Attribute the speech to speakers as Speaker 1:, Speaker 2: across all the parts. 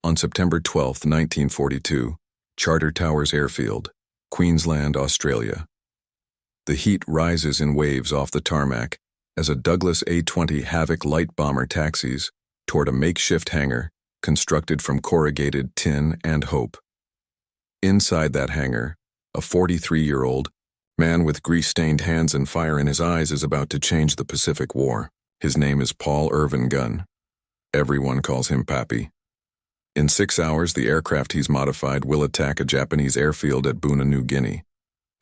Speaker 1: On September 12, 1942, Charter Towers Airfield, Queensland, Australia. The heat rises in waves off the tarmac as a Douglas A-20 Havoc light bomber taxis toward a makeshift hangar constructed from corrugated tin and hope. Inside that hangar, a 43-year-old man with grease-stained hands and fire in his eyes is about to change the Pacific War. His name is Paul Irvin Gunn. Everyone calls him Pappy. In 6 hours, the aircraft he's modified will attack a Japanese airfield at Buna, New Guinea.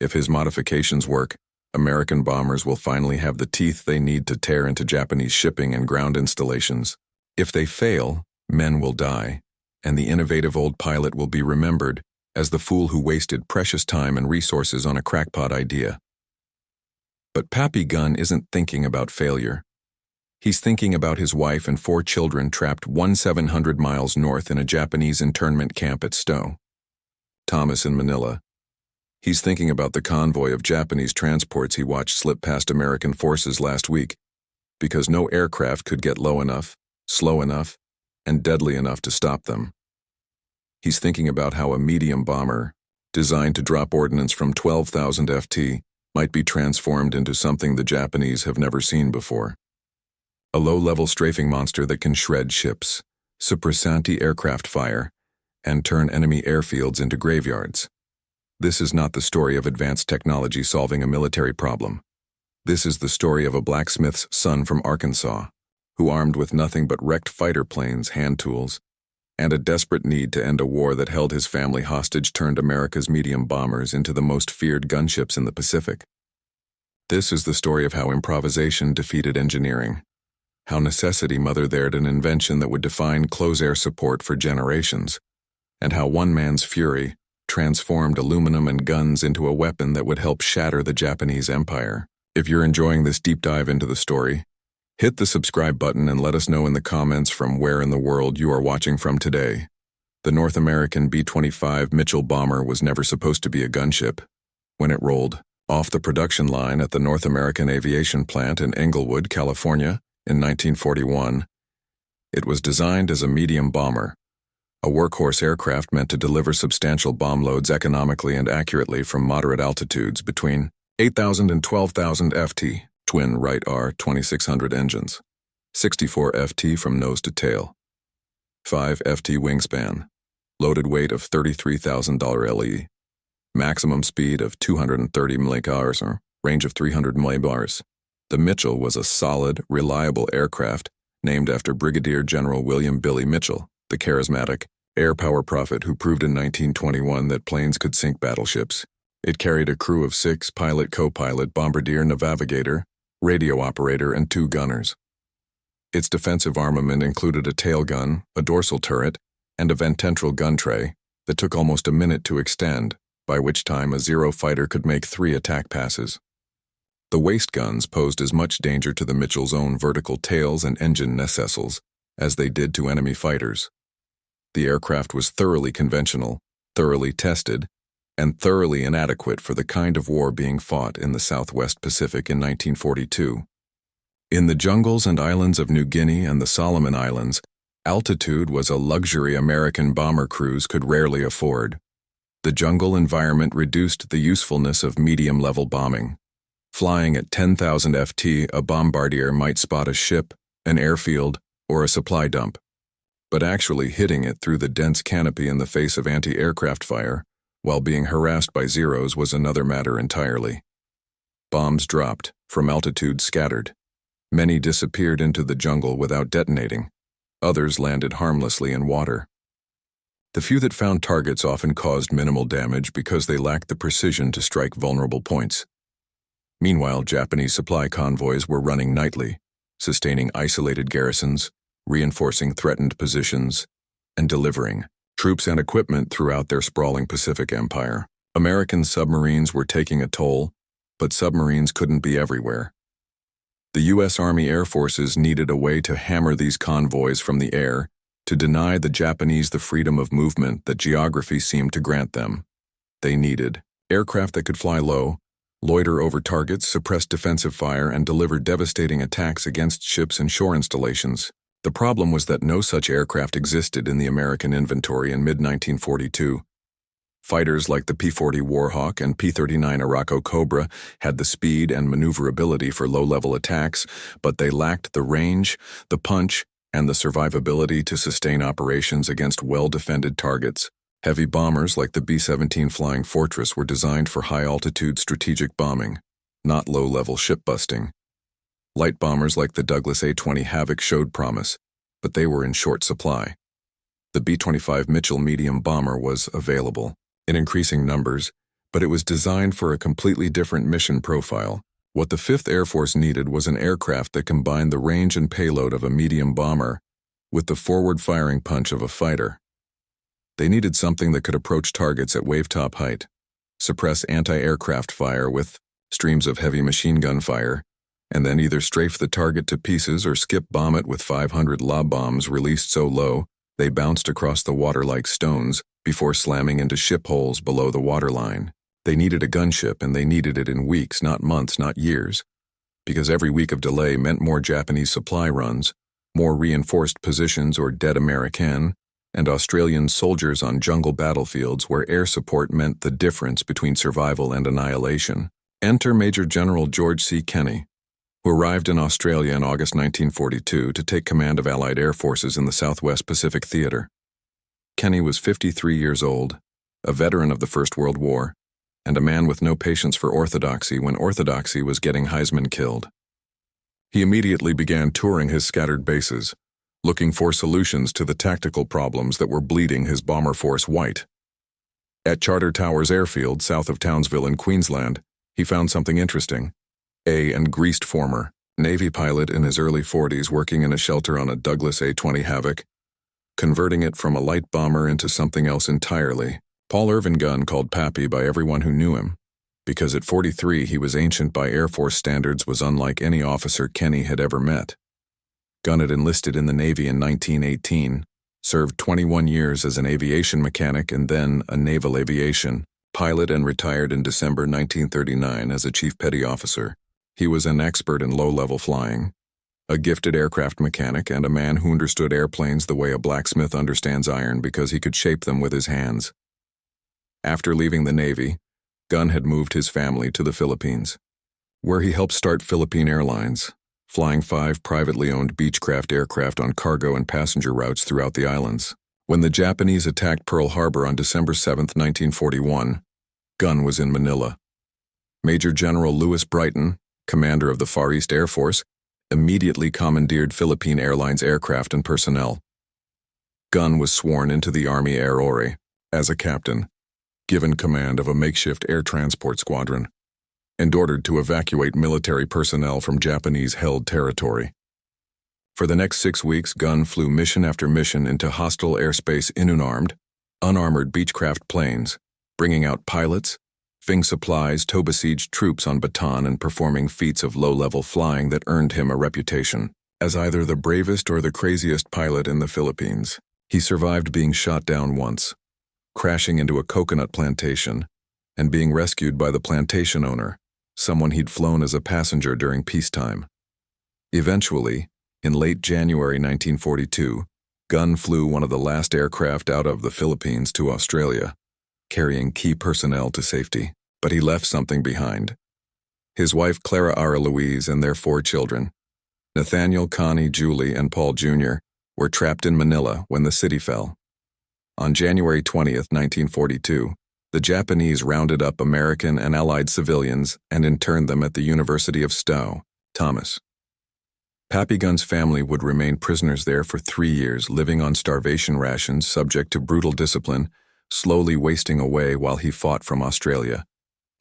Speaker 1: If his modifications work, American bombers will finally have the teeth they need to tear into Japanese shipping and ground installations. If they fail, men will die, and the innovative old pilot will be remembered as the fool who wasted precious time and resources on a crackpot idea. But Pappy Gunn isn't thinking about failure. He's thinking about his wife and 4 children trapped 700 miles north in a Japanese internment camp at Stowe, Thomas in Manila. He's thinking about the convoy of Japanese transports he watched slip past American forces last week, because no aircraft could get low enough, slow enough, and deadly enough to stop them. He's thinking about how a medium bomber, designed to drop ordnance from 12,000 FT, might be transformed into something the Japanese have never seen before. A low-level strafing monster that can shred ships, suppress anti-aircraft fire, and turn enemy airfields into graveyards. This is not the story of advanced technology solving a military problem. This is the story of a blacksmith's son from Arkansas, who, armed with nothing but wrecked fighter planes, hand tools, and a desperate need to end a war that held his family hostage, turned America's medium bombers into the most feared gunships in the Pacific. This is the story of how improvisation defeated engineering, how necessity mothered an invention that would define close air support for generations, and how one man's fury transformed aluminum and guns into a weapon that would help shatter the Japanese Empire. If you're enjoying this deep dive into the story, hit the subscribe button and let us know in the comments from where in the world you are watching from today. The North American B-25 Mitchell bomber was never supposed to be a gunship. When it rolled off the production line at the North American Aviation Plant in Englewood, California, in 1941, it was designed as a medium bomber, a workhorse aircraft meant to deliver substantial bomb loads economically and accurately from moderate altitudes between 8,000 and 12,000 FT. Twin Wright R-2600 engines, 64 FT from nose to tail, 5 FT wingspan, loaded weight of 33,000 LE, maximum speed of 230 mph, or range of 300 mph. The Mitchell was a solid, reliable aircraft named after Brigadier General William "Billy" Mitchell, the charismatic air power prophet who proved in 1921 that planes could sink battleships. It carried a crew of 6 pilot, co-pilot, bombardier, navigator, radio operator, and 2 gunners. Its defensive armament included a tail gun, a dorsal turret, and a vententral gun tray that took almost a minute to extend, by which time a Zero fighter could make 3 attack passes. The waist guns posed as much danger to the Mitchell's own vertical tails and engine nacelles as they did to enemy fighters. The aircraft was thoroughly conventional, thoroughly tested, and thoroughly inadequate for the kind of war being fought in the Southwest Pacific in 1942. In the jungles and islands of New Guinea and the Solomon Islands, altitude was a luxury American bomber crews could rarely afford. The jungle environment reduced the usefulness of medium-level bombing. Flying at 10,000 FT, a bombardier might spot a ship, an airfield, or a supply dump. But actually hitting it through the dense canopy in the face of anti-aircraft fire, while being harassed by Zeros, was another matter entirely. Bombs dropped, from altitude scattered. Many disappeared into the jungle without detonating. Others landed harmlessly in water. The few that found targets often caused minimal damage because they lacked the precision to strike vulnerable points. Meanwhile, Japanese supply convoys were running nightly, sustaining isolated garrisons, reinforcing threatened positions, and delivering troops and equipment throughout their sprawling Pacific Empire. American submarines were taking a toll, but submarines couldn't be everywhere. The U.S. Army Air Forces needed a way to hammer these convoys from the air to deny the Japanese the freedom of movement that geography seemed to grant them. They needed aircraft that could fly low, loiter over targets, suppress defensive fire, and deliver devastating attacks against ships and shore installations. The problem was that no such aircraft existed in the American inventory in mid-1942. Fighters like the P-40 Warhawk and P-39 Arakko Cobra had the speed and maneuverability for low-level attacks, but they lacked the range, the punch, and the survivability to sustain operations against well-defended targets. Heavy bombers like the B-17 Flying Fortress were designed for high-altitude strategic bombing, not low-level ship-busting. Light bombers like the Douglas A-20 Havoc showed promise, but they were in short supply. The B-25 Mitchell medium bomber was available in increasing numbers, but it was designed for a completely different mission profile. What the 5th Air Force needed was an aircraft that combined the range and payload of a medium bomber with the forward-firing punch of a fighter. They needed something that could approach targets at wave-top height, suppress anti-aircraft fire with streams of heavy machine gun fire, and then either strafe the target to pieces or skip bomb it with 500 lob bombs released so low they bounced across the water like stones before slamming into ship holes below the waterline. They needed a gunship, and they needed it in weeks, not months, not years, because every week of delay meant more Japanese supply runs, more reinforced positions or dead American and Australian soldiers on jungle battlefields where air support meant the difference between survival and annihilation. Enter Major General George C. Kenney, who arrived in Australia in August 1942 to take command of Allied air forces in the Southwest Pacific Theater. Kenney was 53 years old, a veteran of the First World War, and a man with no patience for orthodoxy when orthodoxy was getting Heisman killed. He immediately began touring his scattered bases, looking for solutions to the tactical problems that were bleeding his bomber force white. At Charter Towers Airfield, south of Townsville in Queensland, he found something interesting. And greased former Navy pilot in his early 40s working in a shelter on a Douglas A-20 Havoc, converting it from a light bomber into something else entirely. Paul Irvin Gunn called Pappy by everyone who knew him, because at 43 he was ancient by Air Force standards, was unlike any officer Kenney had ever met. Gunn had enlisted in the Navy in 1918, served 21 years as an aviation mechanic and then a naval aviation pilot, and retired in December 1939 as a chief petty officer. He was an expert in low-level flying, a gifted aircraft mechanic, and a man who understood airplanes the way a blacksmith understands iron because he could shape them with his hands. After leaving the Navy, Gunn had moved his family to the Philippines, where he helped start Philippine Airlines, flying 5 privately owned Beechcraft aircraft on cargo and passenger routes throughout the islands. When the Japanese attacked Pearl Harbor on December 7, 1941, Gunn was in Manila. Major General Louis Brighton, commander of the Far East Air Force, immediately commandeered Philippine Airlines aircraft and personnel. Gunn was sworn into the Army Air Ore as a captain, given command of a makeshift air transport squadron, and ordered to evacuate military personnel from Japanese-held territory. For the next 6 weeks, Gunn flew mission after mission into hostile airspace in unarmored Beechcraft planes, bringing out pilots, fing supplies, tow besieged troops on baton, and performing feats of low-level flying that earned him a reputation as either the bravest or the craziest pilot in the Philippines. He survived being shot down once, crashing into a coconut plantation, and being rescued by the plantation owner, someone he'd flown as a passenger during peacetime. Eventually, in late January 1942, Gunn flew one of the last aircraft out of the Philippines to Australia, carrying key personnel to safety. But he left something behind. His wife Clara Ara Louise and their 4 children, Nathaniel, Connie, Julie, and Paul Jr., were trapped in Manila when the city fell. On January 20, 1942, the Japanese rounded up American and Allied civilians and interned them at the University of Stowe, Thomas. Pappy Gunn's family would remain prisoners there for 3 years, living on starvation rations, subject to brutal discipline, slowly wasting away while he fought from Australia,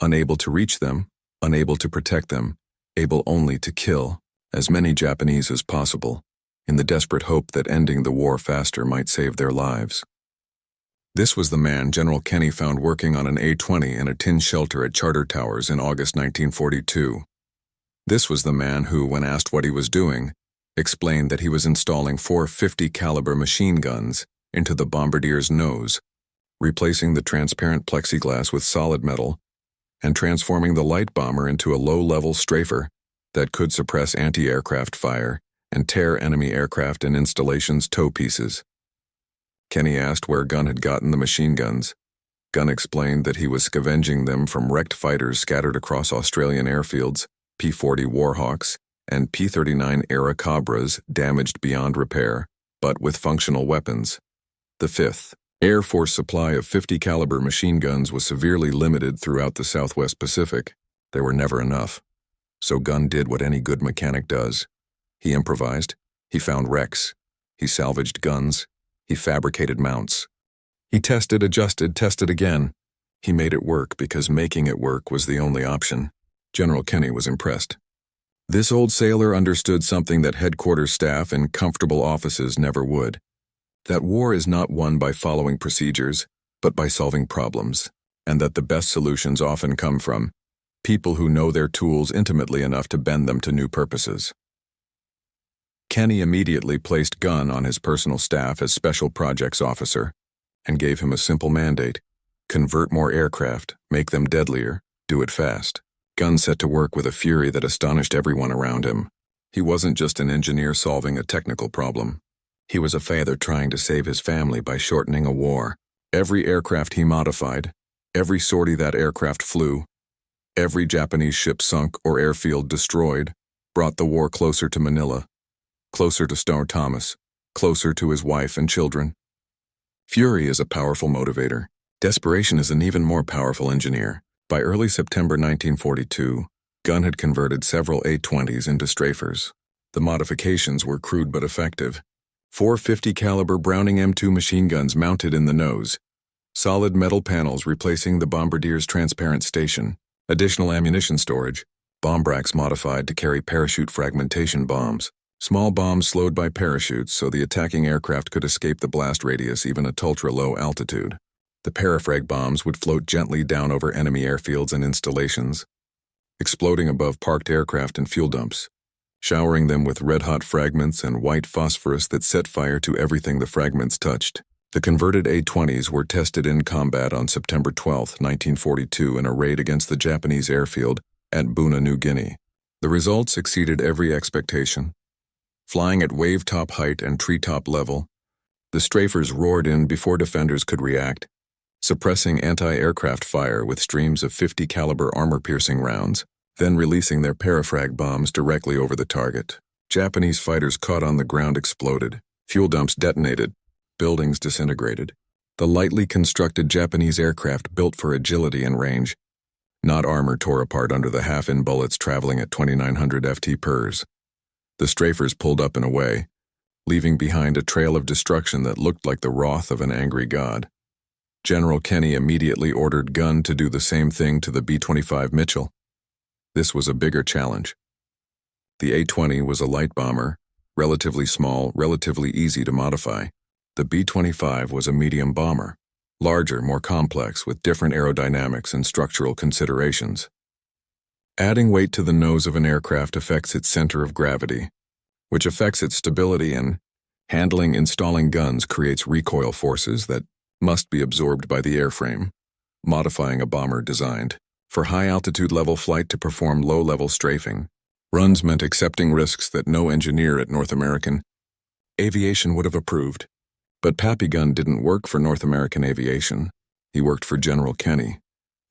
Speaker 1: unable to reach them, unable to protect them, able only to kill as many Japanese as possible, in the desperate hope that ending the war faster might save their lives. This was the man General Kenney found working on an A-20 in a tin shelter at Charter Towers in August 1942. This was the man who, when asked what he was doing, explained that he was installing 4 50 caliber machine guns into the bombardier's nose, replacing the transparent plexiglass with solid metal, and transforming the light bomber into a low-level Strafer that could suppress anti-aircraft fire and tear enemy aircraft and installations to pieces. Kenny asked where Gunn had gotten the machine guns. Gunn explained that he was scavenging them from wrecked fighters scattered across Australian airfields, P-40 Warhawks, and P-39-era Cobras damaged beyond repair, but with functional weapons. The 5th Air Force supply of 50 caliber machine guns was severely limited throughout the Southwest Pacific. There were never enough. So Gunn did what any good mechanic does. He improvised, he found wrecks, he salvaged guns, he fabricated mounts. He tested, adjusted, tested again. He made it work because making it work was the only option. General Kenny was impressed. This old sailor understood something that headquarters staff in comfortable offices never would. That war is not won by following procedures, but by solving problems, and that the best solutions often come from people who know their tools intimately enough to bend them to new purposes. Kenny immediately placed Gunn on his personal staff as Special Projects Officer and gave him a simple mandate: convert more aircraft, make them deadlier, do it fast. Gunn set to work with a fury that astonished everyone around him. He wasn't just an engineer solving a technical problem. He was a father trying to save his family by shortening a war. Every aircraft he modified, every sortie that aircraft flew, every Japanese ship sunk or airfield destroyed, brought the war closer to Manila, closer to Star Thomas, closer to his wife and children. Fury is a powerful motivator. Desperation is an even more powerful engineer. By early September 1942, Gunn had converted several A-20s into Strafers. The modifications were crude but effective. 450 caliber Browning M2 machine guns mounted in the nose, solid metal panels replacing the bombardier's transparent station, additional ammunition storage, bomb racks modified to carry parachute fragmentation bombs, small bombs slowed by parachutes so the attacking aircraft could escape the blast radius even at ultra-low altitude. The parafrag bombs would float gently down over enemy airfields and installations, exploding above parked aircraft and fuel dumps, showering them with red-hot fragments and white phosphorus that set fire to everything the fragments touched. The converted A-20s were tested in combat on September 12, 1942 in a raid against the Japanese airfield at Buna, New Guinea. The results exceeded every expectation. Flying at wave-top height and treetop level, the Strafers roared in before defenders could react, suppressing anti-aircraft fire with streams of 50 caliber armor-piercing rounds, then releasing their parafrag bombs directly over the target. Japanese fighters caught on the ground exploded, fuel dumps detonated, buildings disintegrated. The lightly constructed Japanese aircraft built for agility and range, not armor, tore apart under the half-in bullets traveling at 2,900 ft/s. The Strafers pulled up and away, leaving behind a trail of destruction that looked like the wrath of an angry god. General Kenny immediately ordered Gunn to do the same thing to the B-25 Mitchell. This was a bigger challenge. The A-20 was a light bomber, relatively small, relatively easy to modify. The B-25 was a medium bomber, larger, more complex, with different aerodynamics and structural considerations. Adding weight to the nose of an aircraft affects its center of gravity, which affects its stability, and installing guns creates recoil forces that must be absorbed by the airframe, modifying a bomber designed for high-altitude level flight to perform low-level strafing. Runs meant accepting risks that no engineer at North American Aviation would have approved. But Pappy Gunn didn't work for North American Aviation. He worked for General Kenny,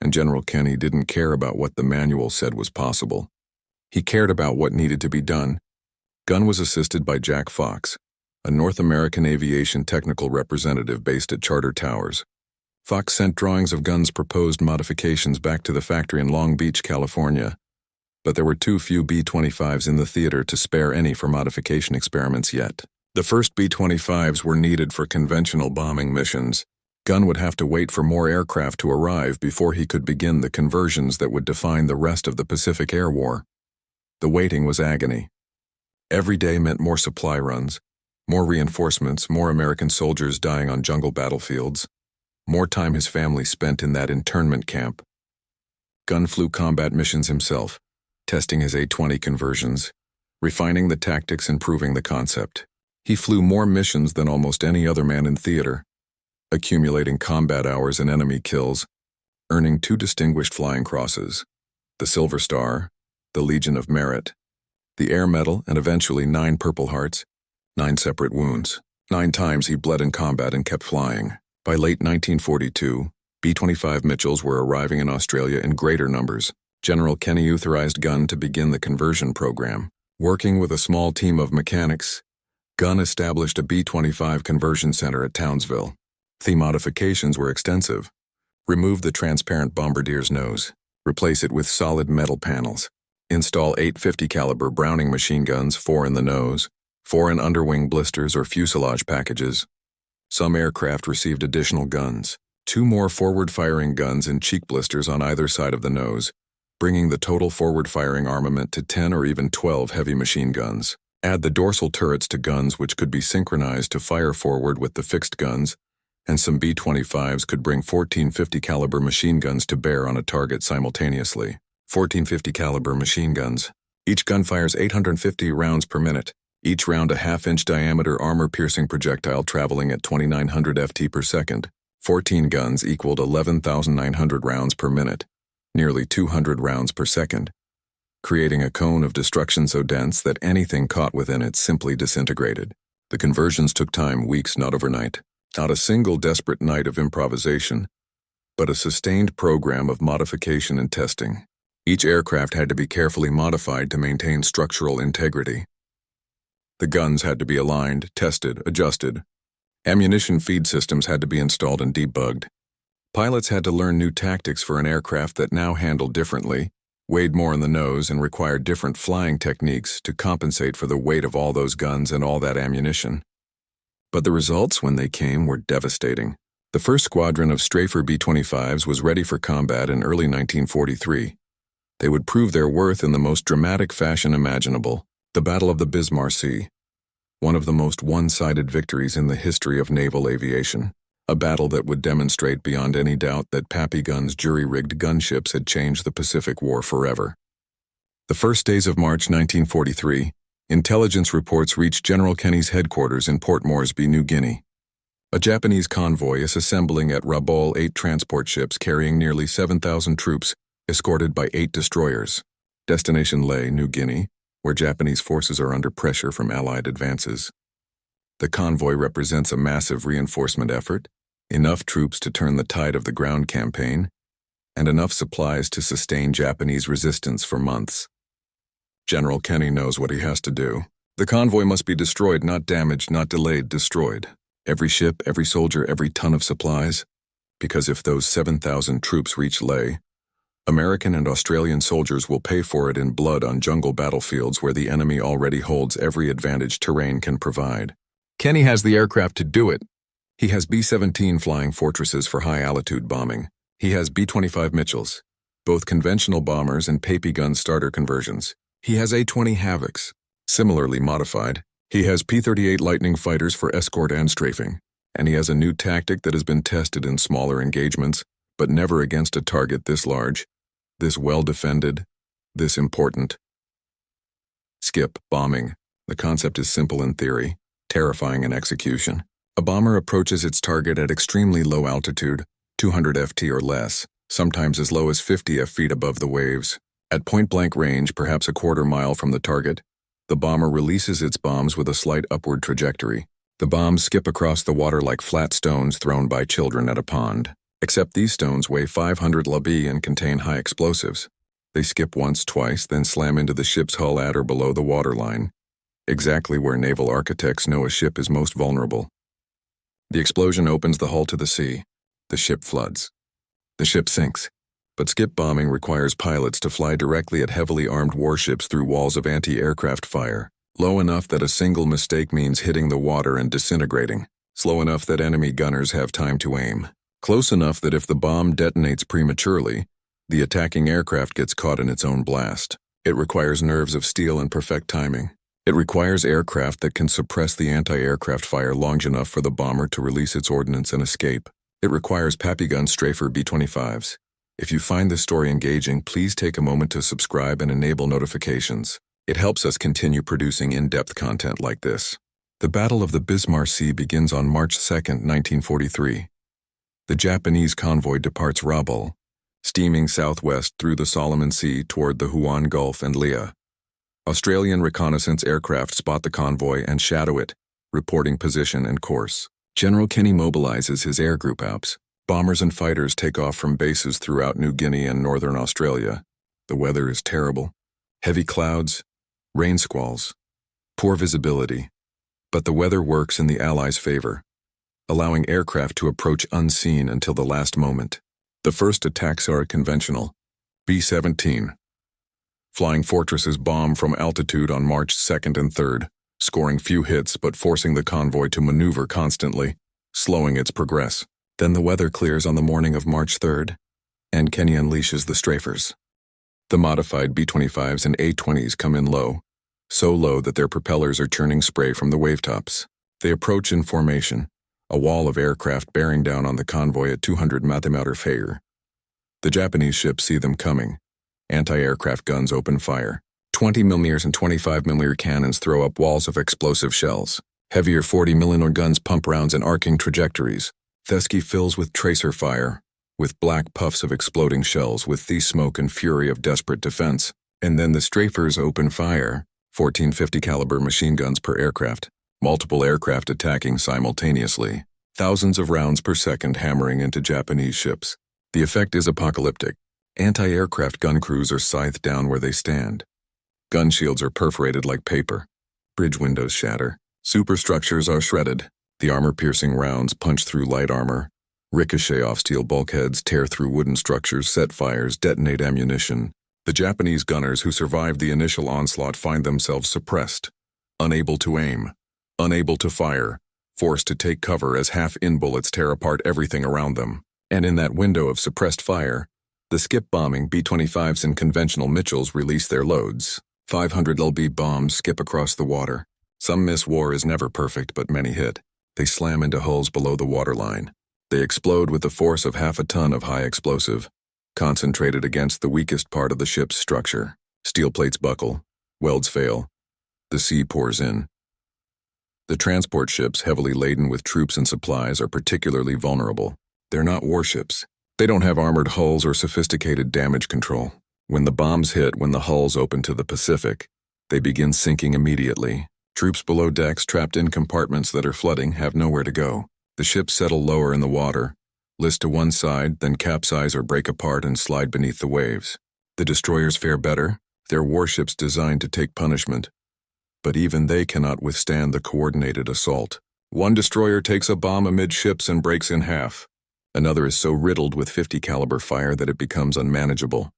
Speaker 1: and General Kenny didn't care about what the manual said was possible. He cared about what needed to be done. Gunn was assisted by Jack Fox, a North American Aviation technical representative based at Charter Towers. Fox sent drawings of Gunn's proposed modifications back to the factory in Long Beach, California, but there were too few B-25s in the theater to spare any for modification experiments yet. The first B-25s were needed for conventional bombing missions. Gunn would have to wait for more aircraft to arrive before he could begin the conversions that would define the rest of the Pacific Air War. The waiting was agony. Every day meant more supply runs, more reinforcements, more American soldiers dying on jungle battlefields, more time his family spent in that internment camp. Gunn flew combat missions himself, testing his A-20 conversions, refining the tactics and proving the concept. He flew more missions than almost any other man in theater, accumulating combat hours and enemy kills, earning 2 distinguished flying crosses, the Silver Star, the Legion of Merit, the air medal, and eventually 9 Purple Hearts, 9 separate wounds. 9 times he bled in combat and kept flying. By late 1942, B-25 Mitchells were arriving in Australia in greater numbers. General Kenny authorized Gunn to begin the conversion program. Working with a small team of mechanics, Gunn established a B-25 conversion center at Townsville. The modifications were extensive. Remove the transparent bombardier's nose. Replace it with solid metal panels. Install 850 caliber Browning machine guns, 4 in the nose, 4 in underwing blisters or fuselage packages. Some aircraft received additional guns. 2 more forward-firing guns in cheek blisters on either side of the nose, bringing the total forward-firing armament to 10 or even 12 heavy machine guns. Add the dorsal turrets to guns which could be synchronized to fire forward with the fixed guns, and some B-25s could bring 1450 caliber machine guns to bear on a target simultaneously. 1450 caliber machine guns. Each gun fires 850 rounds per minute, each round a half-inch diameter armor-piercing projectile traveling at 2900 ft per second. 14 guns equaled 11,900 rounds per minute, nearly 200 rounds per second, creating a cone of destruction so dense that anything caught within it simply disintegrated. The conversions took time, weeks, not overnight. Not a single desperate night of improvisation, but a sustained program of modification and testing. Each aircraft had to be carefully modified to maintain structural integrity. The guns had to be aligned, tested, adjusted. Ammunition feed systems had to be installed and debugged. Pilots had to learn new tactics for an aircraft that now handled differently, weighed more in the nose, and required different flying techniques to compensate for the weight of all those guns and all that ammunition. But the results, when they came, were devastating. The first squadron of Strafer B-25s was ready for combat in early 1943. They would prove their worth in the most dramatic fashion imaginable, the Battle of the Bismarck Sea, one of the most one-sided victories in the history of naval aviation, a battle that would demonstrate beyond any doubt that Pappy Gunn's jury-rigged gunships had changed the Pacific War forever. The first days of March 1943, intelligence reports reached General Kenny's headquarters in Port Moresby, New Guinea. A Japanese convoy is assembling at Rabaul 8 transport ships carrying nearly 7,000 troops, escorted by 8 destroyers. Destination Lae, New Guinea, where Japanese forces are under pressure from Allied advances. The convoy represents a massive reinforcement effort, enough troops to turn the tide of the ground campaign, and enough supplies to sustain Japanese resistance for months. General Kenny knows what he has to do. The convoy must be destroyed, not damaged, not delayed, destroyed. Every ship, every soldier, every ton of supplies. Because if those 7,000 troops reach Lae, American and Australian soldiers will pay for it in blood on jungle battlefields where the enemy already holds every advantage terrain can provide. Kenny has the aircraft to do it. He has B-17 flying fortresses for high-altitude bombing. He has B-25 Mitchells, both conventional bombers and Pappy Gunn starter conversions. He has A-20 Havocs, similarly modified. He has P-38 Lightning fighters for escort and strafing. And he has a new tactic that has been tested in smaller engagements, but never against a target this large, this well-defended, this important. Skip bombing. The concept is simple in theory, terrifying in execution. A bomber approaches its target at extremely low altitude, 200 ft or less, sometimes as low as 50 feet above the waves. At point-blank range, perhaps a quarter mile from the target, the bomber releases its bombs with a slight upward trajectory. The bombs skip across the water like flat stones thrown by children at a pond. Except these stones weigh 500 lb and contain high explosives. They skip once, twice, then slam into the ship's hull at or below the waterline, exactly where naval architects know a ship is most vulnerable. The explosion opens the hull to the sea. The ship floods. The ship sinks. But skip bombing requires pilots to fly directly at heavily armed warships through walls of anti-aircraft fire, low enough that a single mistake means hitting the water and disintegrating, slow enough that enemy gunners have time to aim, close enough that if the bomb detonates prematurely, the attacking aircraft gets caught in its own blast. It requires nerves of steel and perfect timing. It requires aircraft that can suppress the anti-aircraft fire long enough for the bomber to release its ordnance and escape. It requires Pappy Gunn Strafer B-25s. If you find this story engaging, please take a moment to subscribe and enable notifications. It helps us continue producing in-depth content like this. The Battle of the Bismarck Sea begins on March 2, 1943. The Japanese convoy departs Rabaul, steaming southwest through the Solomon Sea toward the Huon Gulf and Lea. Australian reconnaissance aircraft spot the convoy and shadow it, reporting position and course. General Kenny mobilizes his air group Alps. Bombers and fighters take off from bases throughout New Guinea and northern Australia. The weather is terrible. Heavy clouds, rain squalls, poor visibility. But the weather works in the Allies' favor, allowing aircraft to approach unseen until the last moment. The first attacks are conventional. B-17. Flying fortresses bomb from altitude on March 2nd and 3rd, scoring few hits but forcing the convoy to maneuver constantly, slowing its progress. Then the weather clears on the morning of March 3rd, and Kenny unleashes the Strafers. The modified B-25s and A-20s come in low, so low that their propellers are churning spray from the wavetops. They approach in formation, a wall of aircraft bearing down on the convoy at 200 Mathimeter Fair. The Japanese ships see them coming. Anti-aircraft guns open fire. 20mm and 25mm cannons throw up walls of explosive shells. Heavier 40mm guns pump rounds in arcing trajectories. Thesky fills with tracer fire, with black puffs of exploding shells with the smoke and fury of desperate defense. And then the Strafers open fire, 1450 caliber machine guns per aircraft, multiple aircraft attacking simultaneously, thousands of rounds per second hammering into Japanese ships. The effect is apocalyptic. Anti-aircraft gun crews are scythed down where they stand. Gun shields are perforated like paper. Bridge windows shatter. Superstructures are shredded. The armor-piercing rounds punch through light armor, ricochet off steel bulkheads, tear through wooden structures, set fires, detonate ammunition. The Japanese gunners who survived the initial onslaught find themselves suppressed, unable to aim, unable to fire, forced to take cover as half-in bullets tear apart everything around them. And in that window of suppressed fire, the skip-bombing B-25s and conventional Mitchells release their loads. 500 LB bombs skip across the water. Some miss. War is never perfect, but many hit. They slam into hulls below the waterline. They explode with the force of half a ton of high explosive, concentrated against the weakest part of the ship's structure. Steel plates buckle, welds fail. The sea pours in. The transport ships, heavily laden with troops and supplies, are particularly vulnerable. They're not warships. They don't have armored hulls or sophisticated damage control. When the bombs hit, when the hulls open to the Pacific, they begin sinking immediately. Troops below decks, trapped in compartments that are flooding, have nowhere to go. The ships settle lower in the water, list to one side, then capsize or break apart and slide beneath the waves. The destroyers fare better. They're warships designed to take punishment. But even they cannot withstand the coordinated assault. One destroyer takes a bomb amidships and breaks in half. Another is so riddled with 50 caliber fire that it becomes unmanageable,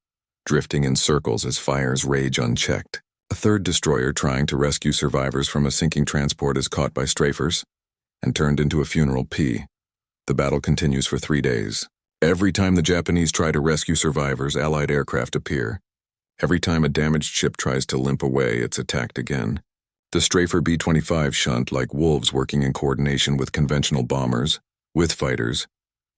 Speaker 1: drifting in circles as fires rage unchecked. A third destroyer trying to rescue survivors from a sinking transport is caught by Strafers and turned into a funeral P. The battle continues for 3 days. Every time the Japanese try to rescue survivors, Allied aircraft appear. Every time a damaged ship tries to limp away, it's attacked again. The Strafer B-25 shunt like wolves, working in coordination with conventional bombers, with fighters,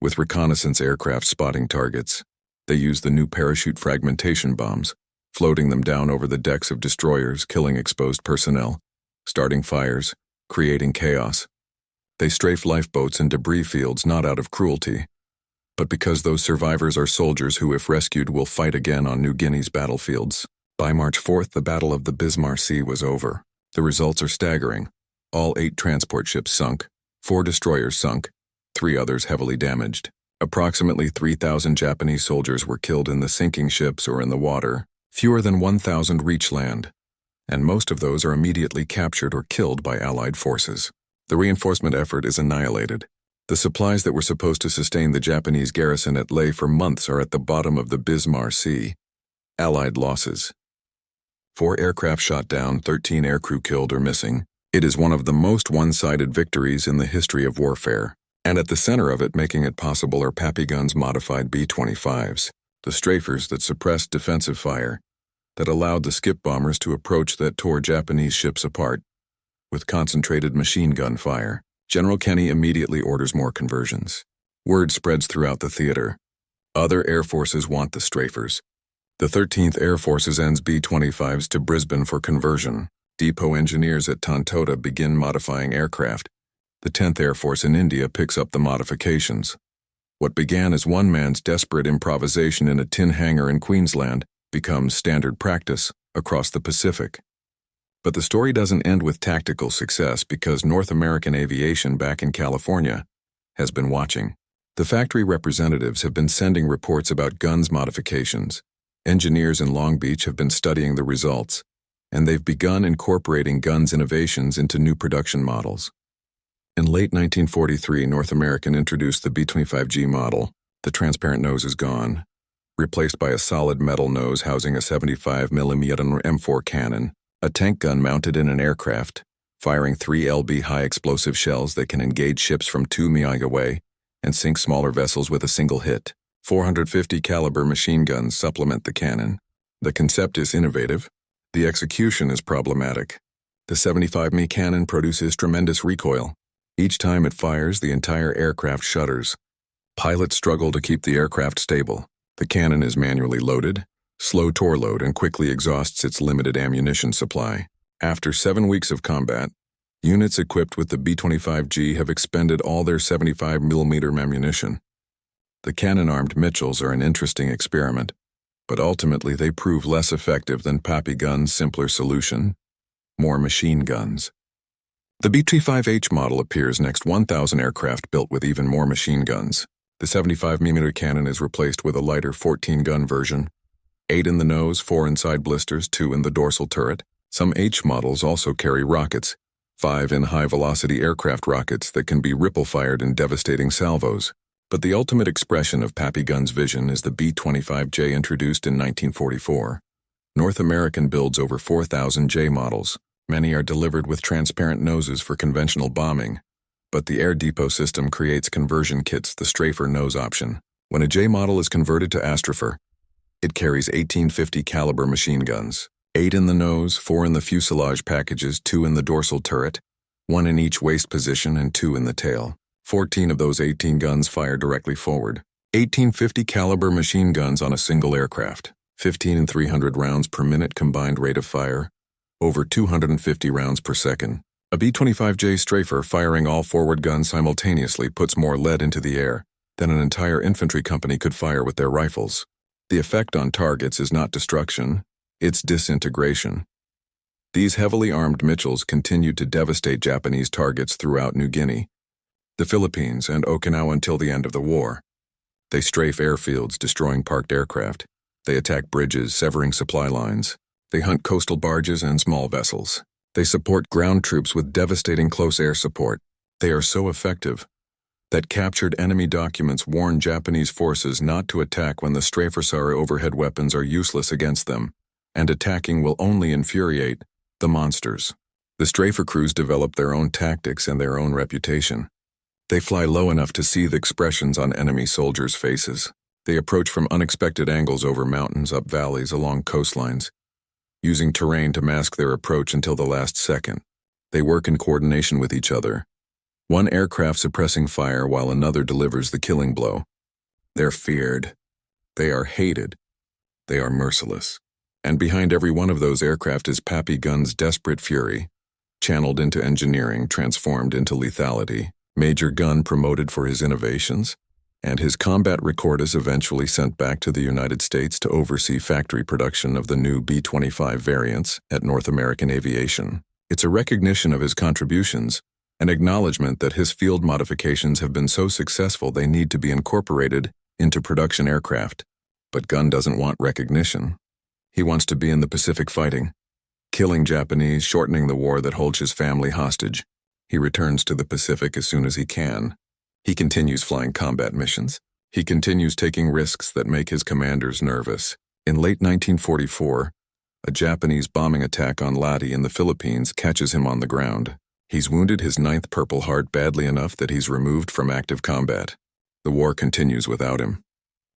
Speaker 1: with reconnaissance aircraft spotting targets. They use the new parachute fragmentation bombs, floating them down over the decks of destroyers, killing exposed personnel, starting fires, creating chaos. They strafe lifeboats and debris fields not out of cruelty, but because those survivors are soldiers who, if rescued, will fight again on New Guinea's battlefields. By March 4th, the Battle of the Bismarck Sea was over. The results are staggering. All 8 transport ships sunk, 4 destroyers sunk, 3 others heavily damaged. Approximately 3,000 Japanese soldiers were killed in the sinking ships or in the water. Fewer than 1,000 reach land, and most of those are immediately captured or killed by Allied forces. The reinforcement effort is annihilated. The supplies that were supposed to sustain the Japanese garrison at Leh for months are at the bottom of the Bismarck Sea. Allied losses: 4 aircraft shot down, 13 aircrew killed or missing. It is one of the most one-sided victories in the history of warfare, and at the center of it, making it possible, are Pappy Gunn's modified B-25s, the Strafers that suppressed defensive fire, that allowed the skip bombers to approach, that tore Japanese ships apart. With concentrated machine gun fire, General Kenny immediately orders more conversions. Word spreads throughout the theater. Other air forces want the Strafers. The 13th Air Force sends B-25s to Brisbane for conversion. Depot engineers at Tontota begin modifying aircraft. The 10th Air Force in India picks up the modifications. What began as one man's desperate improvisation in a tin hangar in Queensland becomes standard practice across the Pacific. But the story doesn't end with tactical success because North American aviation back in California has been watching. The factory representatives have been sending reports about Gunn's modifications. Engineers in Long Beach have been studying the results, and they've begun incorporating Gunn's innovations into new production models. In late 1943, North American introduced the B-25G model. The transparent nose is gone, replaced by a solid metal nose housing a 75mm M4 cannon, a tank gun mounted in an aircraft, firing 3 lb high-explosive shells that can engage ships from 2 mi away and sink smaller vessels with a single hit. 450 caliber machine guns supplement the cannon. The concept is innovative. The execution is problematic. The 75mm cannon produces tremendous recoil. Each time it fires, the entire aircraft shudders. Pilots struggle to keep the aircraft stable. The cannon is manually loaded, slow torload, and quickly exhausts its limited ammunition supply. After 7 weeks of combat, units equipped with the B-25G have expended all their 75mm ammunition. The cannon-armed Mitchells are an interesting experiment, but ultimately they prove less effective than Pappy Gunn's simpler solution: more machine guns. The B-25H model appears next 1,000 aircraft built with even more machine guns. The 75mm cannon is replaced with a lighter 14-gun version. 8 in the nose, 4 inside blisters, 2 in the dorsal turret. Some H models also carry rockets, 5 in high-velocity aircraft rockets that can be ripple-fired in devastating salvos. But the ultimate expression of Pappy Gunn's vision is the B-25J introduced in 1944. North American builds over 4,000 J models. Many are delivered with transparent noses for conventional bombing, but the air depot system creates conversion kits, the Strafer nose option. When a J model is converted to Strafer, it carries 1850 caliber machine guns, 8 in the nose, 4 in the fuselage packages, 2 in the dorsal turret, 1 in each waist position and 2 in the tail. 14 of those 18 guns fire directly forward. 1850 caliber machine guns on a single aircraft. 15 and 300 rounds per minute combined rate of fire. Over 250 rounds per second. A B-25J Strafer firing all forward guns simultaneously puts more lead into the air than an entire infantry company could fire with their rifles. The effect on targets is not destruction, it's disintegration. These heavily armed Mitchells continued to devastate Japanese targets throughout New Guinea, the Philippines, and Okinawa until the end of the war. They strafe airfields, destroying parked aircraft. They attack bridges, severing supply lines. They hunt coastal barges and small vessels. They support ground troops with devastating close air support. They are so effective that captured enemy documents warn Japanese forces not to attack when the Strafer overhead weapons are useless against them, and attacking will only infuriate the monsters. The Strafer crews develop their own tactics and their own reputation. They fly low enough to see the expressions on enemy soldiers' faces. They approach from unexpected angles over mountains, up valleys, along coastlines, using terrain to mask their approach until the last second. They work in coordination with each other, one aircraft suppressing fire while another delivers the killing blow. They're feared. They are hated. They are merciless. And behind every one of those aircraft is Pappy Gunn's desperate fury, channeled into engineering, transformed into lethality. Major Gunn promoted for his innovations, and his combat record is eventually sent back to the United States to oversee factory production of the new B-25 variants at North American Aviation. It's a recognition of his contributions, an acknowledgement that his field modifications have been so successful they need to be incorporated into production aircraft. But Gunn doesn't want recognition. He wants to be in the Pacific fighting, killing Japanese, shortening the war that holds his family hostage. He returns to the Pacific as soon as he can. He continues flying combat missions. He continues taking risks that make his commanders nervous. In late 1944, a Japanese bombing attack on Leyte in the Philippines catches him on the ground. He's wounded his 9th Purple Heart badly enough that he's removed from active combat. The war continues without him.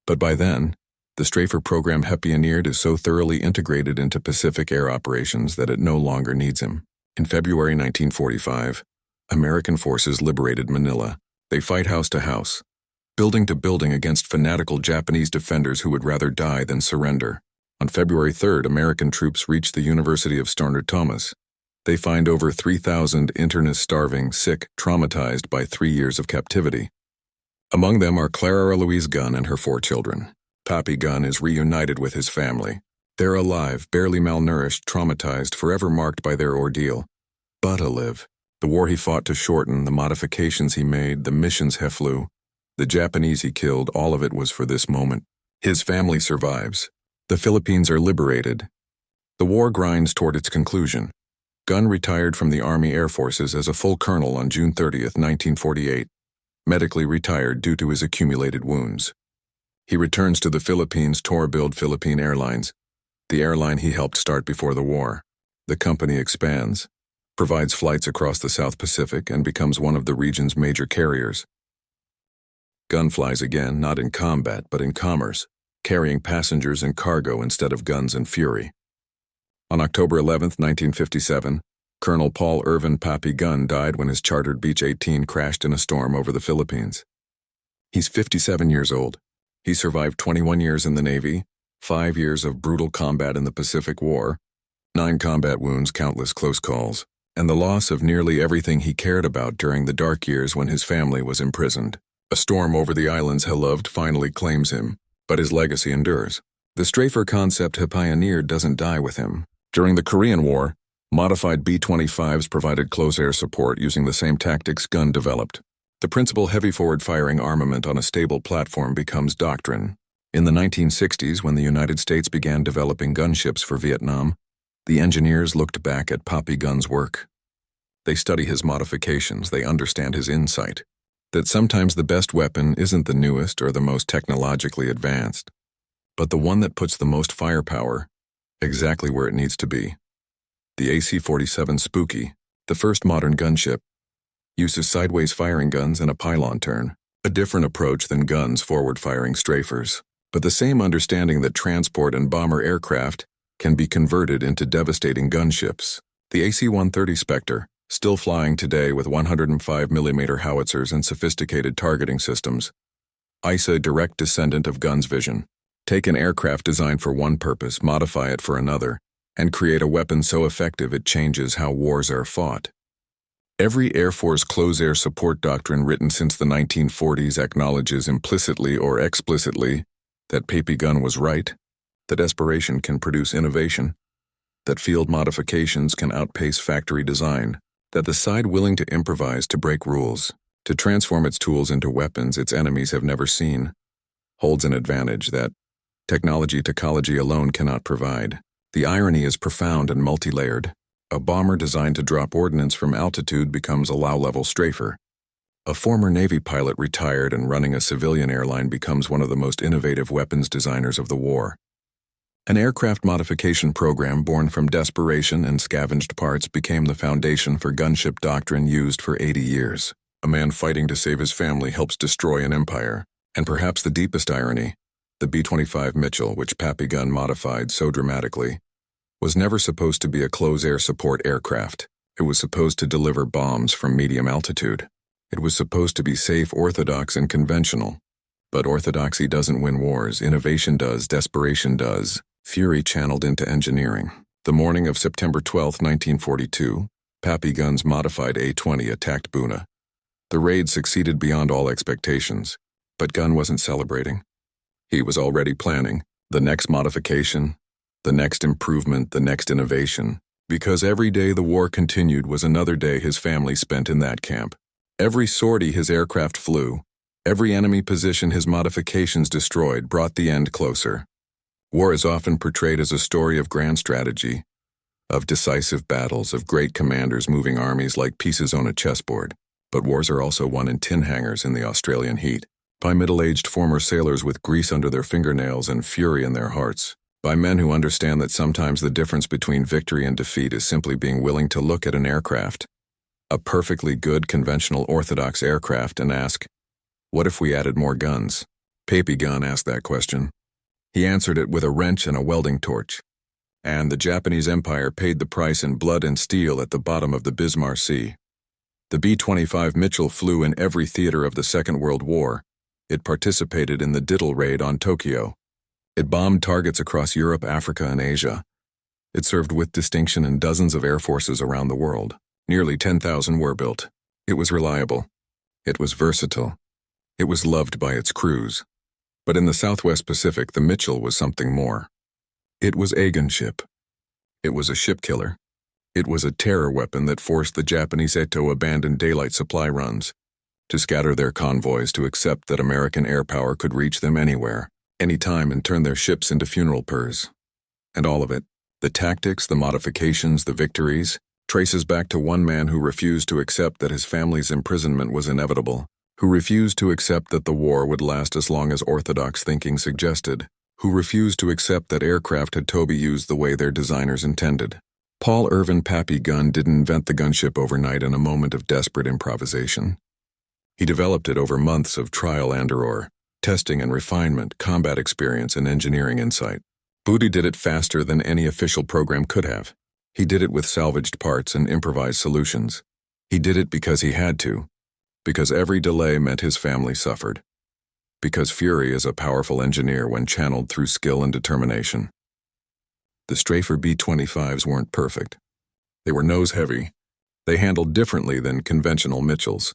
Speaker 1: But by then, the Strafer program pioneered is so thoroughly integrated into Pacific air operations that it no longer needs him. In February 1945, American forces liberated Manila. They fight house to house, building to building against fanatical Japanese defenders who would rather die than surrender. On February 3rd, American troops reached the University of St. Thomas. They find over 3,000 internists starving, sick, traumatized by 3 years of captivity. Among them are Clara Louise Gunn and her 4 children. Pappy Gunn is reunited with his family. They're alive, barely malnourished, traumatized, forever marked by their ordeal. But alive. The war he fought to shorten, the modifications he made, the missions he flew, the Japanese he killed, all of it was for this moment. His family survives. The Philippines are liberated. The war grinds toward its conclusion. Gunn retired from the Army Air Forces as a full colonel on June 30th, 1948, medically retired due to his accumulated wounds. He returns to the Philippines to build Philippine Airlines, the airline he helped start before the war. The company expands, provides flights across the South Pacific, and becomes one of the region's major carriers. Gunn flies again, not in combat, but in commerce, carrying passengers and cargo instead of guns and fury. On October 11, 1957, Colonel Paul Irvin Pappy Gunn died when his chartered Beech 18 crashed in a storm over the Philippines. He's 57 years old. He survived 21 years in the Navy, 5 years of brutal combat in the Pacific War, 9 combat wounds, countless close calls, and the loss of nearly everything he cared about during the dark years when his family was imprisoned. A storm over the islands he loved finally claims him, but his legacy endures. The Strafer concept he pioneered doesn't die with him. During the Korean War, modified B-25s provided close air support using the same tactics Gunn developed. The principal heavy forward-firing armament on a stable platform becomes doctrine. In the 1960s, when the United States began developing gunships for Vietnam, the engineers looked back at Pappy Gunn's work. They study his modifications, they understand his insight, that sometimes the best weapon isn't the newest or the most technologically advanced, but the one that puts the most firepower exactly where it needs to be. The AC-47 Spooky, the first modern gunship, uses sideways firing guns and a pylon turn, a different approach than Gunn's forward-firing Strafers, but the same understanding that transport and bomber aircraft can be converted into devastating gunships. The AC-130 Spectre, still flying today with 105mm howitzers and sophisticated targeting systems, is a direct descendant of Gunn's vision. Take an aircraft designed for one purpose, modify it for another, and create a weapon so effective it changes how wars are fought. Every Air Force close-air support doctrine written since the 1940s acknowledges implicitly or explicitly that Pappy Gunn was right, that desperation can produce innovation, that field modifications can outpace factory design, that the side willing to improvise to break rules, to transform its tools into weapons its enemies have never seen, holds an advantage that technology alone cannot provide. The irony is profound and multi-layered. A bomber designed to drop ordnance from altitude becomes a low-level strafer. A former Navy pilot retired and running a civilian airline becomes one of the most innovative weapons designers of the war. An aircraft modification program born from desperation and scavenged parts became the foundation for gunship doctrine used for 80 years. A man fighting to save his family helps destroy an empire. And perhaps the deepest irony, the B-25 Mitchell, which Pappy Gunn modified so dramatically, was never supposed to be a close-air support aircraft. It was supposed to deliver bombs from medium altitude. It was supposed to be safe, orthodox, and conventional. But orthodoxy doesn't win wars. Innovation does. Desperation does. Fury channeled into engineering. The morning of September 12, 1942, Pappy Gunn's modified A-20 attacked Buna. The raid succeeded beyond all expectations, but Gunn wasn't celebrating. He was already planning the next modification, the next improvement, the next innovation, because every day the war continued was another day his family spent in that camp. Every sortie his aircraft flew, every enemy position his modifications destroyed brought the end closer. War is often portrayed as a story of grand strategy, of decisive battles, of great commanders moving armies like pieces on a chessboard. But wars are also won in tin hangars in the Australian heat, by middle-aged former sailors with grease under their fingernails and fury in their hearts, by men who understand that sometimes the difference between victory and defeat is simply being willing to look at an aircraft, a perfectly good conventional orthodox aircraft, and ask, what if we added more guns? Pappy Gunn asked that question. He answered it with a wrench and a welding torch. And the Japanese Empire paid the price in blood and steel at the bottom of the Bismarck Sea. The B-25 Mitchell flew in every theater of the Second World War. It participated in the Diddle raid on Tokyo. It bombed targets across Europe, Africa, and Asia. It served with distinction in dozens of air forces around the world. Nearly 10,000 were built. It was reliable. It was versatile. It was loved by its crews. But in the Southwest Pacific, the Mitchell was something more. It was a gunship. It was a ship killer. It was a terror weapon that forced the Japanese to abandon daylight supply runs, to scatter their convoys, to accept that American air power could reach them anywhere, anytime, and turn their ships into funeral pyres. And all of it, the tactics, the modifications, the victories, traces back to one man who refused to accept that his family's imprisonment was inevitable, who refused to accept that the war would last as long as orthodox thinking suggested, who refused to accept that aircraft had to be used the way their designers intended. Paul Irvin Pappy Gunn didn't invent the gunship overnight in a moment of desperate improvisation. He developed it over months of trial and error, testing and refinement, combat experience, and engineering insight. Booty did it faster than any official program could have. He did it with salvaged parts and improvised solutions. He did it because he had to, because every delay meant his family suffered, because fury is a powerful engineer when channeled through skill and determination. The Strafer B-25s weren't perfect. They were nose-heavy. They handled differently than conventional Mitchells.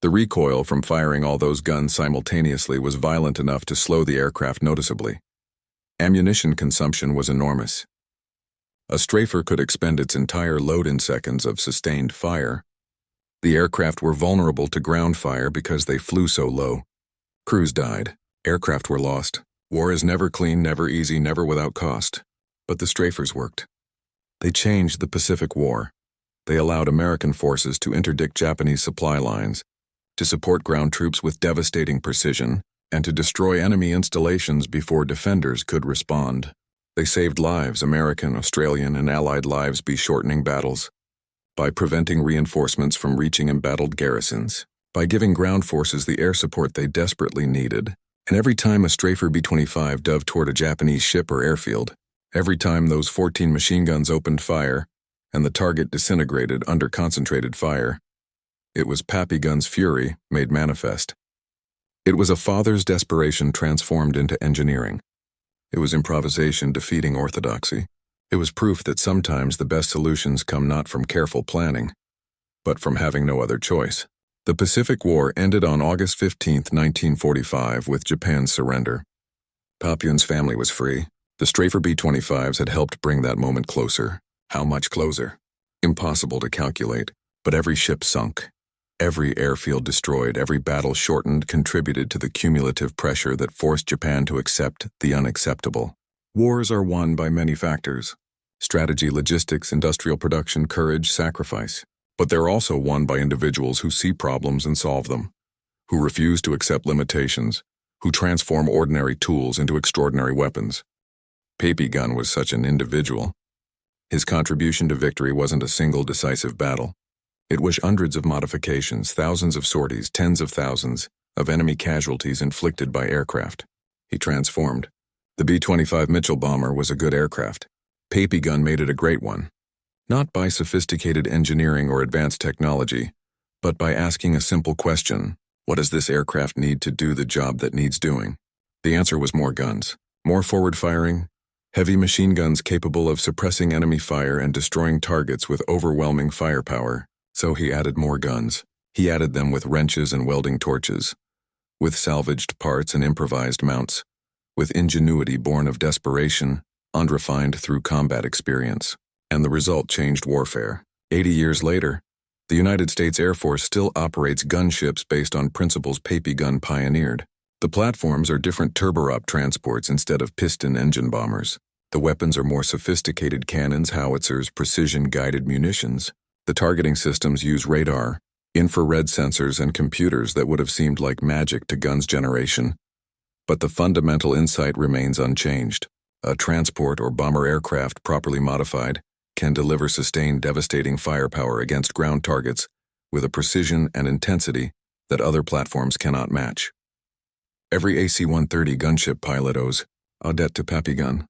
Speaker 1: The recoil from firing all those guns simultaneously was violent enough to slow the aircraft noticeably. Ammunition consumption was enormous. A Strafer could expend its entire load in seconds of sustained fire. The aircraft were vulnerable to ground fire because they flew so low. Crews died. Aircraft were lost. War is never clean, never easy, never without cost. But the Strafers worked. They changed the Pacific War. They allowed American forces to interdict Japanese supply lines, to support ground troops with devastating precision, and to destroy enemy installations before defenders could respond. They saved lives, American, Australian, and Allied lives, by shortening battles, by preventing reinforcements from reaching embattled garrisons, by giving ground forces the air support they desperately needed. And every time a Strafer B-25 dove toward a Japanese ship or airfield, every time those 14 machine guns opened fire and the target disintegrated under concentrated fire, it was Pappy Gunn's fury made manifest. It was a father's desperation transformed into engineering. It was improvisation defeating orthodoxy. It was proof that sometimes the best solutions come not from careful planning, but from having no other choice. The Pacific War ended on August 15, 1945, with Japan's surrender. Pappy Gunn's family was free. The Strafer B-25s had helped bring that moment closer. How much closer? Impossible to calculate, but every ship sunk. Every airfield destroyed, every battle shortened contributed to the cumulative pressure that forced Japan to accept the unacceptable. Wars are won by many factors: strategy, logistics, industrial production, courage, sacrifice. But they're also won by individuals who see problems and solve them, who refuse to accept limitations, who transform ordinary tools into extraordinary weapons. Pappy Gunn was such an individual. His contribution to victory wasn't a single decisive battle. It was hundreds of modifications, thousands of sorties, tens of thousands of enemy casualties inflicted by aircraft. He transformed. The B-25 Mitchell bomber was a good aircraft. Pappy Gunn made it a great one. Not by sophisticated engineering or advanced technology, but by asking a simple question: what does this aircraft need to do the job that needs doing? The answer was more guns, more forward firing, heavy machine guns capable of suppressing enemy fire and destroying targets with overwhelming firepower. So he added more guns. He added them with wrenches and welding torches, with salvaged parts and improvised mounts, with ingenuity born of desperation, unrefined through combat experience. And the result changed warfare. 80 years later, the United States Air Force still operates gunships based on principles Pappy Gunn pioneered. The platforms are different turboprop transports instead of piston engine bombers. The weapons are more sophisticated cannons, howitzers, precision-guided munitions. The targeting systems use radar, infrared sensors, and computers that would have seemed like magic to Gunn's generation. But the fundamental insight remains unchanged. A transport or bomber aircraft properly modified can deliver sustained devastating firepower against ground targets with a precision and intensity that other platforms cannot match. Every AC-130 gunship pilot owes a debt to Pappy Gunn.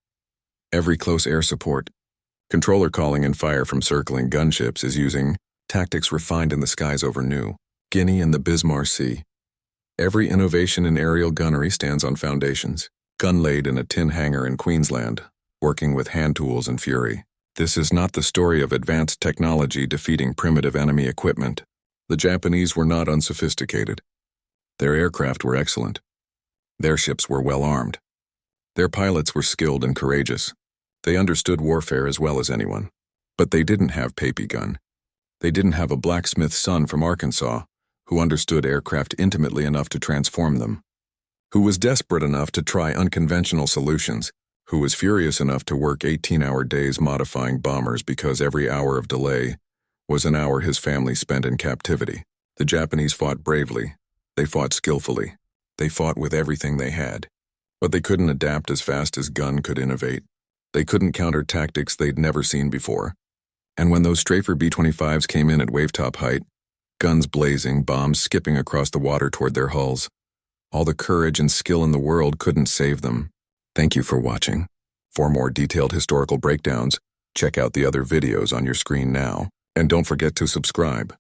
Speaker 1: Every close air support, controller calling in fire from circling gunships is using tactics refined in the skies over New Guinea and the Bismarck Sea. Every innovation in aerial gunnery stands on foundations. Gun laid in a tin hangar in Queensland, working with hand tools and fury. This is not the story of advanced technology defeating primitive enemy equipment. The Japanese were not unsophisticated. Their aircraft were excellent. Their ships were well armed. Their pilots were skilled and courageous. They understood warfare as well as anyone. But they didn't have Pappy Gunn. They didn't have a blacksmith's son from Arkansas who understood aircraft intimately enough to transform them, who was desperate enough to try unconventional solutions, who was furious enough to work 18-hour days modifying bombers because every hour of delay was an hour his family spent in captivity. The Japanese fought bravely. They fought skillfully. They fought with everything they had. But they couldn't adapt as fast as Gunn could innovate. They couldn't counter tactics they'd never seen before. And when those Strafer B-25s came in at wavetop height, guns blazing, bombs skipping across the water toward their hulls, all the courage and skill in the world couldn't save them. Thank you for watching. For more detailed historical breakdowns, check out the other videos on your screen now. And don't forget to subscribe.